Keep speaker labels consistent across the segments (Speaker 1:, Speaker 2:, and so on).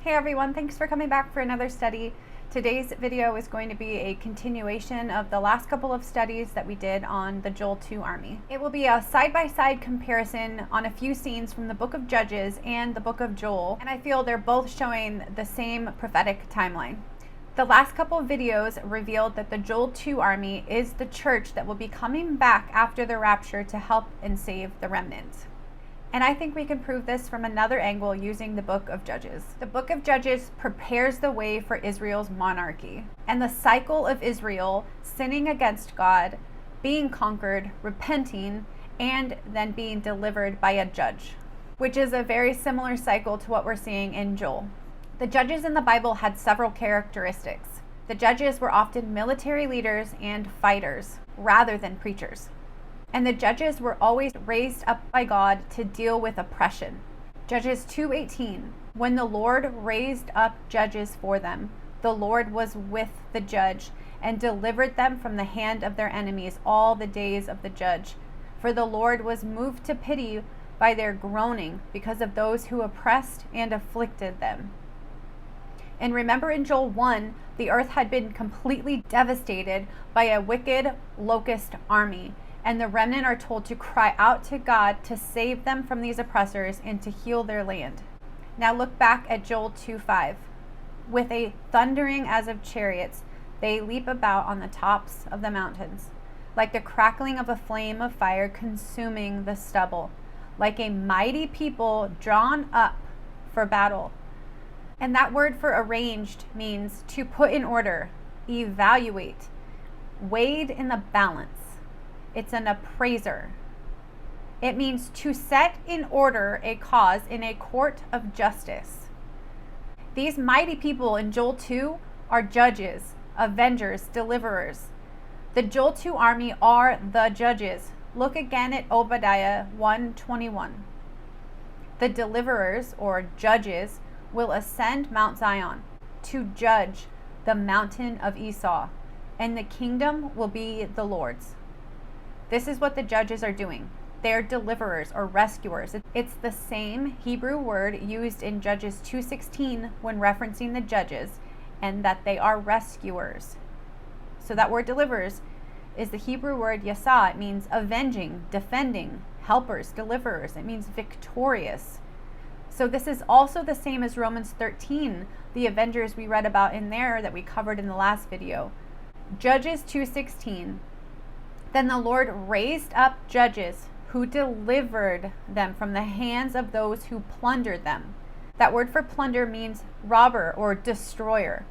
Speaker 1: Hey everyone, thanks for coming back for another study. Today's video is going to be a continuation of the last couple of studies that we did on the Joel 2 army. It will be a side-by-side comparison on a few scenes from the book of Judges and the book of Joel, and I feel they're both showing the same prophetic timeline. The last couple of videos revealed that the Joel 2 army is the church that will be coming back after the rapture to help and save the remnant. And I think we can prove this from another angle using the book of Judges. The book of Judges prepares the way for Israel's monarchy and the cycle of Israel sinning against God, being conquered, repenting, and then being delivered by a judge, which is a very similar cycle to what we're seeing in Joel. The judges in the Bible had several characteristics. The judges were often military leaders and fighters rather than preachers. And the judges were always raised up by God to deal with oppression. Judges 2:18, when the Lord raised up judges for them, the Lord was with the judge and delivered them from the hand of their enemies all the days of the judge. For the Lord was moved to pity by their groaning because of those who oppressed and afflicted them. And remember in Joel 1, the earth had been completely devastated by a wicked locust army. And the remnant are told to cry out to God to save them from these oppressors and to heal their land. Now look back at Joel 2:5. With a thundering as of chariots, they leap about on the tops of the mountains, like the crackling of a flame of fire consuming the stubble, like a mighty people drawn up for battle. And that word for arranged means to put in order, evaluate, weighed in the balance. It's an appraiser. It means to set in order a cause in a court of justice. These mighty people in Joel 2 are judges, avengers, deliverers. The Joel 2 army are the judges. Look again at Obadiah 1:21. The deliverers, or judges, will ascend Mount Zion to judge the mountain of Esau, and the kingdom will be the Lord's. This is what the judges are doing. They're deliverers or rescuers. It's the same Hebrew word used in Judges 2:16 when referencing the judges, and that they are rescuers. So that word deliverers is the Hebrew word yasah. It means avenging, defending, helpers, deliverers. It means victorious. So this is also the same as Romans 13, the avengers we read about in there that we covered in the last video. Judges 2:16. Then the Lord raised up judges who delivered them from the hands of those who plundered them. That word for plunder means robber or destroyer.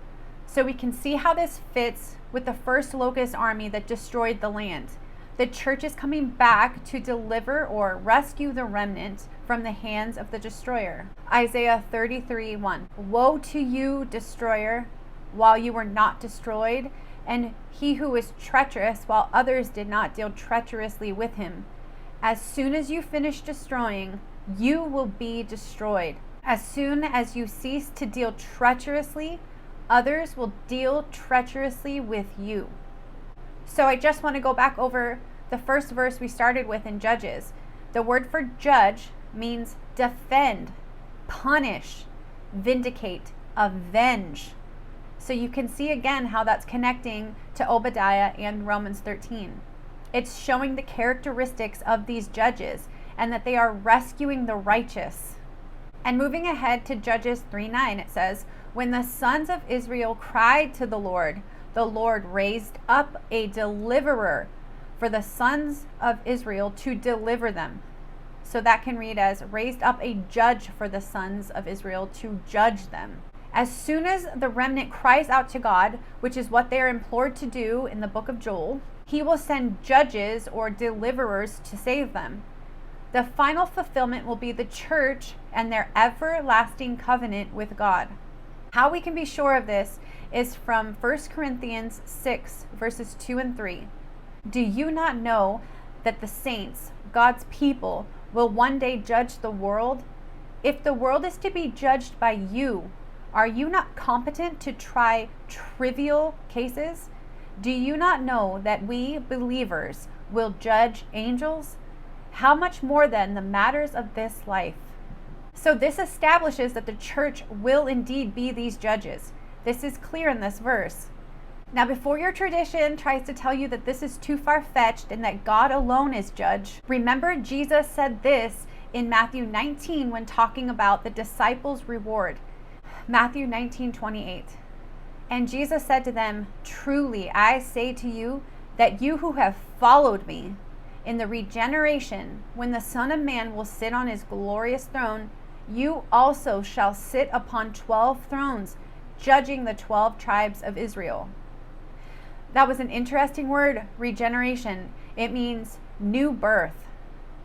Speaker 1: So we can see how this fits with the first locust army that destroyed the land. The church is coming back to deliver or rescue the remnant from the hands of the destroyer. Isaiah 33:1. Woe to you, destroyer, while you were not destroyed, and he who is treacherous while others did not deal treacherously with him. As soon as you finish destroying, you will be destroyed. As soon as you cease to deal treacherously, others will deal treacherously with you. So I just want to go back over the first verse we started with in Judges. The word for judge means defend, punish, vindicate, avenge. So you can see again how that's connecting to Obadiah and Romans 13. It's showing the characteristics of these judges and that they are rescuing the righteous. And moving ahead to Judges 3:9, it says, when the sons of Israel cried to the Lord raised up a deliverer for the sons of Israel to deliver them. So that can read as raised up a judge for the sons of Israel to judge them. As soon as the remnant cries out to God, which is what they are implored to do in the book of Joel, he will send judges or deliverers to save them. The final fulfillment will be the church and their everlasting covenant with God. How we can be sure of this is from 1 Corinthians 6, verses 2 and 3. Do you not know that the saints, God's people, will one day judge the world? If the world is to be judged by you, are you not competent to try trivial cases? Do you not know that we believers will judge angels? How much more then the matters of this life? So this establishes that the church will indeed be these judges. This is clear in this verse. Now, before your tradition tries to tell you that this is too far-fetched and that God alone is judge, remember Jesus said this in Matthew 19 when talking about the disciples' reward. Matthew 19:28. And Jesus said to them, "Truly I say to you that you who have followed me in the regeneration, when the Son of Man will sit on his glorious throne, you also shall sit upon 12 thrones, judging the 12 tribes of Israel." That was an interesting word, regeneration. It means new birth,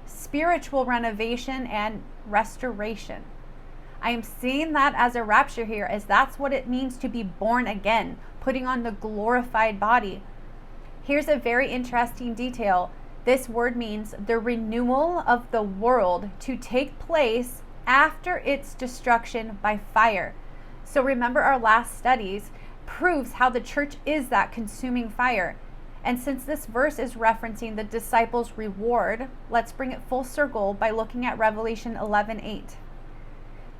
Speaker 1: spiritual renovation, and restoration. I am seeing that as a rapture here, as that's what it means to be born again, putting on the glorified body. Here's a very interesting detail. This word means the renewal of the world to take place after its destruction by fire. So remember our last studies proves how the church is that consuming fire. And since this verse is referencing the disciples' reward, let's bring it full circle by looking at Revelation 11:8.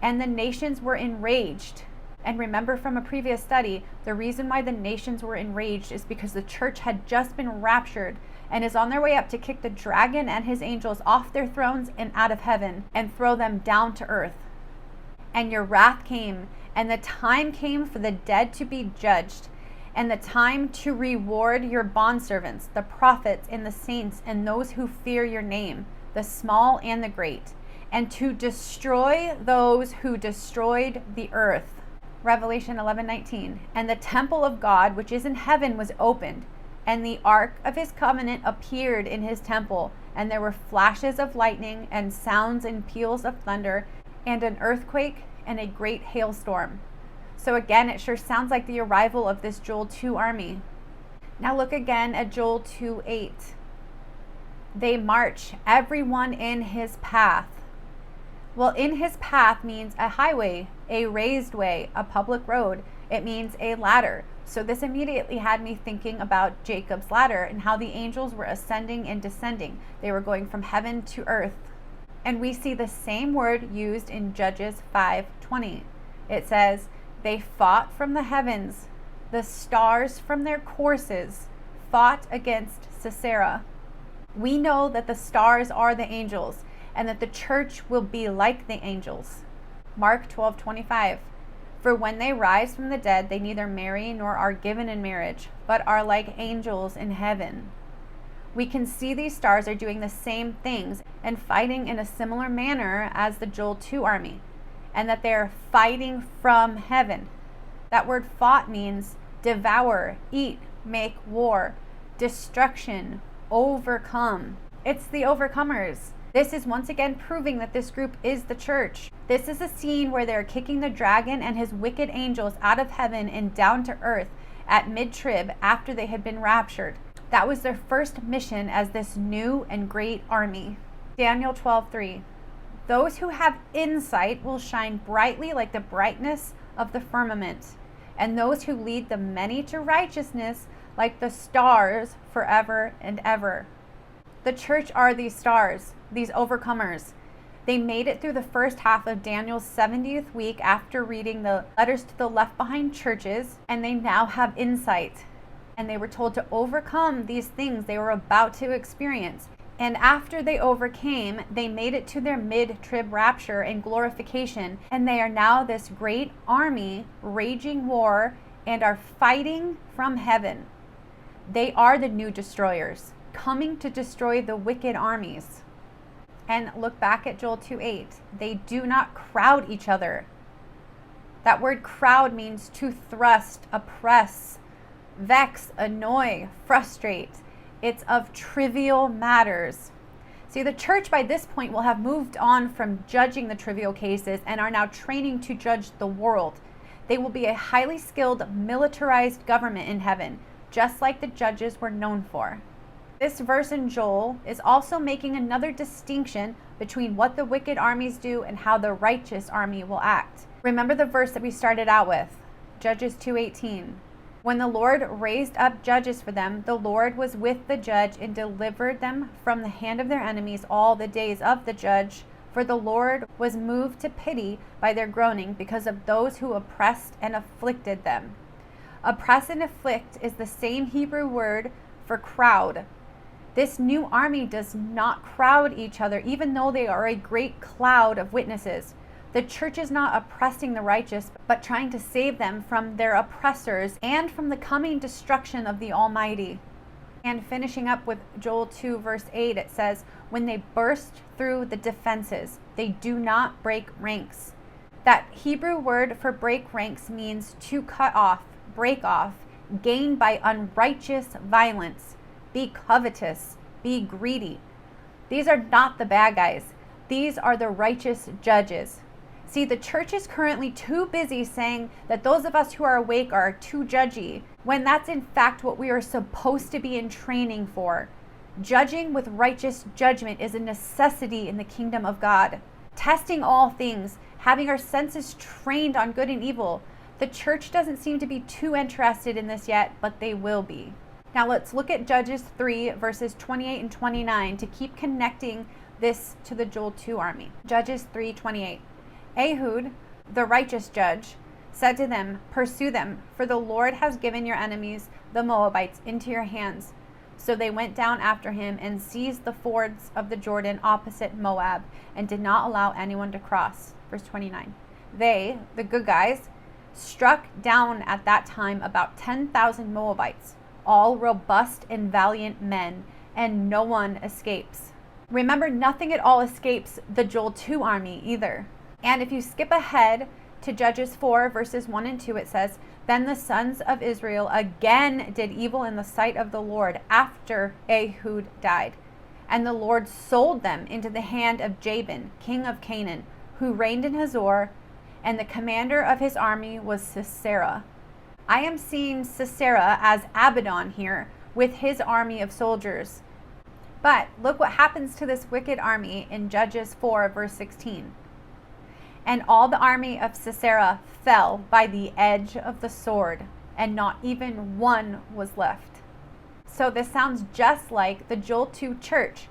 Speaker 1: And the nations were enraged. And remember from a previous study, the reason why the nations were enraged is because the church had just been raptured and is on their way up to kick the dragon and his angels off their thrones and out of heaven and throw them down to earth. And your wrath came, and the time came for the dead to be judged, and the time to reward your bondservants, the prophets and the saints and those who fear your name, the small and the great, and to destroy those who destroyed the earth. Revelation 11:19. And the temple of God, which is in heaven, was opened, and the ark of his covenant appeared in his temple, and there were flashes of lightning and sounds and peals of thunder, and an earthquake and a great hailstorm. So again, it sure sounds like the arrival of this Joel 2 army. Now look again at Joel 2:8. They march, everyone in his path. Well, in his path means a highway, a raised way, a public road. It means a ladder. So this immediately had me thinking about Jacob's ladder and how the angels were ascending and descending. They were going from heaven to earth. And we see the same word used in Judges 5:20. It says, they fought from the heavens, the stars from their courses fought against Sisera. We know that the stars are the angels and that the church will be like the angels. Mark 12:25. For when they rise from the dead, they neither marry nor are given in marriage, but are like angels in heaven. We can see these stars are doing the same things and fighting in a similar manner as the Joel 2 army, and that they're fighting from heaven. That word fought means devour, eat, make war, destruction, overcome. It's the overcomers. This is once again proving that this group is the church. This is a scene where they're kicking the dragon and his wicked angels out of heaven and down to earth at mid-trib after they had been raptured. That was their first mission as this new and great army. Daniel 12:3. Those who have insight will shine brightly like the brightness of the firmament, and those who lead the many to righteousness like the stars forever and ever. The church are these stars, these overcomers. They made it through the first half of Daniel's 70th week after reading the letters to the left behind churches, and they now have insight. And they were told to overcome these things they were about to experience. And after they overcame, they made it to their mid-trib rapture and glorification, and they are now this great army raging war and are fighting from heaven. They are the new destroyers, coming to destroy the wicked armies. And look back at Joel 2:8. They do not crowd each other. That word crowd means to thrust, oppress, vex, annoy, frustrate. It's of trivial matters. See, the church by this point will have moved on from judging the trivial cases and are now training to judge the world. They will be a highly skilled, militarized government in heaven, just like the judges were known for. This verse in Joel is also making another distinction between what the wicked armies do and how the righteous army will act. Remember the verse that we started out with, Judges 2:18. When the Lord raised up judges for them, the Lord was with the judge and delivered them from the hand of their enemies all the days of the judge, For the Lord was moved to pity by their groaning because of those who oppressed and afflicted them. Oppress and afflict is the same Hebrew word for crowd. This new army does not crowd each other, even though they are a great cloud of witnesses. The church is not oppressing the righteous, but trying to save them from their oppressors and from the coming destruction of the Almighty. And finishing up with Joel 2 verse 8, it says, when they burst through the defenses, they do not break ranks. That Hebrew word for break ranks means to cut off, break off, gain by unrighteous violence, be covetous, be greedy. These are not the bad guys. These are the righteous judges. See, the church is currently too busy saying that those of us who are awake are too judgy, when that's in fact what we are supposed to be in training for. Judging with righteous judgment is a necessity in the kingdom of God. Testing all things, having our senses trained on good and evil. The church doesn't seem to be too interested in this yet, but they will be. Now let's look at Judges 3 verses 28 and 29 to keep connecting this to the Joel 2 army. Judges 3:28. Ehud, the righteous judge, said to them, pursue them, for the Lord has given your enemies, the Moabites, into your hands. So they went down after him and seized the fords of the Jordan opposite Moab and did not allow anyone to cross. Verse 29. They, the good guys, struck down at that time about 10,000 Moabites, all robust and valiant men, and no one escapes. Remember, nothing at all escapes the Joel 2 army either. And if you skip ahead to Judges 4 verses 1 and 2, it says, then the sons of Israel again did evil in the sight of the Lord after Ehud died. And the Lord sold them into the hand of Jabin, king of Canaan, who reigned in Hazor, and the commander of his army was Sisera. I am seeing Sisera as Abaddon here with his army of soldiers. But look what happens to this wicked army in Judges 4 verse 16. And all the army of Sisera fell by the edge of the sword, and not even one was left. So this sounds just like the Joel 2 church.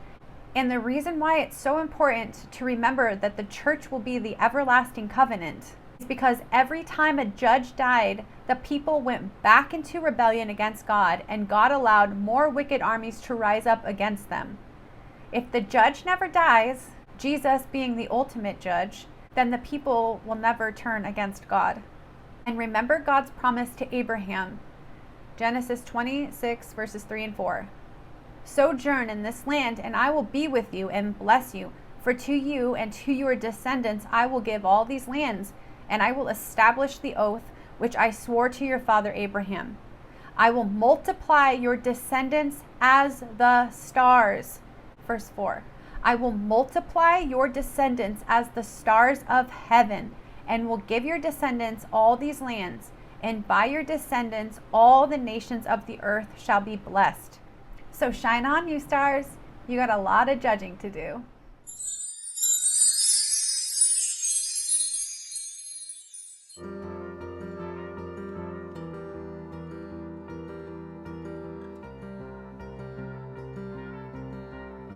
Speaker 1: And the reason why it's so important to remember that the church will be the everlasting covenant is because every time a judge died, the people went back into rebellion against God, and God allowed more wicked armies to rise up against them. If the judge never dies, Jesus being the ultimate judge, then the people will never turn against God. And remember God's promise to Abraham, Genesis 26 verses 3 and 4. Sojourn in this land, and I will be with you and bless you. For to you and to your descendants I will give all these lands, and I will establish the oath which I swore to your father Abraham. I will multiply your descendants as the stars. Verse 4. I will multiply your descendants as the stars of heaven, and will give your descendants all these lands, and by your descendants all the nations of the earth shall be blessed. So shine on, you stars. You got a lot of judging to do.